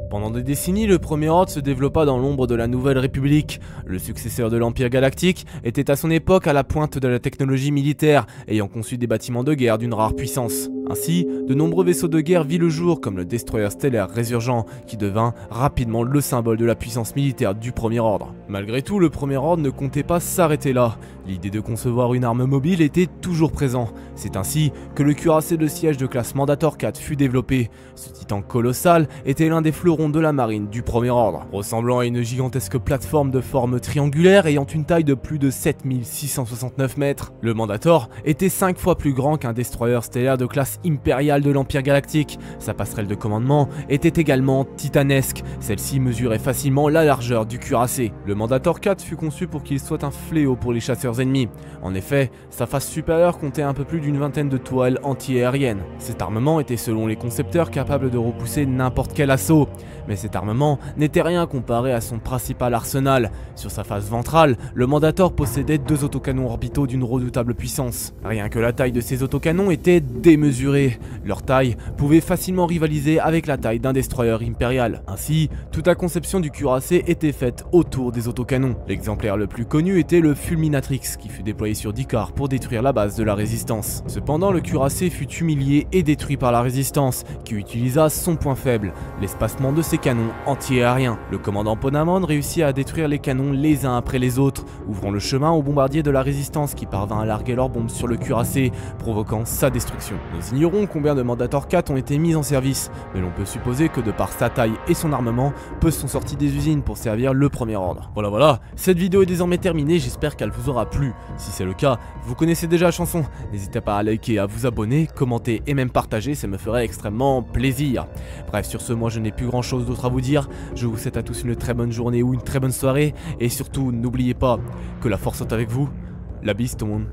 Pendant des décennies, le Premier Ordre se développa dans l'ombre de la Nouvelle République. Le successeur de l'Empire Galactique était à son époque à la pointe de la technologie militaire, ayant conçu des bâtiments de guerre d'une rare puissance. Ainsi, de nombreux vaisseaux de guerre vit le jour comme le destroyer stellaire Résurgent, qui devint rapidement le symbole de la puissance militaire du Premier Ordre. Malgré tout, le Premier Ordre ne comptait pas s'arrêter là. L'idée de concevoir une arme mobile était toujours présent. C'est ainsi que le cuirassé de siège de classe Mandator 4 fut développé. Ce titan colossal était l'un des fleurons de la marine du Premier Ordre. Ressemblant à une gigantesque plateforme de forme triangulaire ayant une taille de plus de 7669 mètres, le Mandator était 5 fois plus grand qu'un destroyer stellaire de classe impériale de l'Empire Galactique. Sa passerelle de commandement était également titanesque, celle-ci mesurait facilement la largeur du cuirassé. Le Mandator 4 fut conçu pour qu'il soit un fléau pour les chasseurs ennemis. En effet, sa face supérieure comptait un peu plus d'une vingtaine de toiles anti-aériennes. Cet armement était selon les concepteurs capable de repousser n'importe quel assaut. Mais cet armement n'était rien comparé à son principal arsenal. Sur sa face ventrale, le Mandator possédait 2 autocanons orbitaux d'une redoutable puissance. Rien que la taille de ces autocanons était démesurée. Leur taille pouvait facilement rivaliser avec la taille d'un destroyer impérial. Ainsi, toute la conception du cuirassé était faite autour des autocanons. L'exemplaire le plus connu était le Fulminatrix, qui fut déployé sur D'Qar pour détruire la base de la Résistance. Cependant, le cuirassé fut humilié et détruit par la Résistance, qui utilisa son point faible, l'espacement de ses canons anti-aériens. Le commandant Ponamon réussit à détruire les canons les uns après les autres, ouvrant le chemin aux bombardiers de la Résistance qui parvint à larguer leurs bombes sur le cuirassé, provoquant sa destruction. Nous ignorons combien de Mandator 4 ont été mis en service, mais l'on peut supposer que de par sa taille et son armement, peu sont sortis des usines pour servir le Premier Ordre. Voilà, cette vidéo est désormais terminée, j'espère qu'elle vous aura plu. Si c'est le cas, vous connaissez déjà la chanson, n'hésitez pas à liker, à vous abonner, commenter et même partager, ça me ferait extrêmement plaisir. Bref, sur ce, moi je n'ai plus grand chose d'autre à vous dire, je vous souhaite à tous une très bonne journée ou une très bonne soirée, et surtout n'oubliez pas que la force soit avec vous, la bise tout le monde.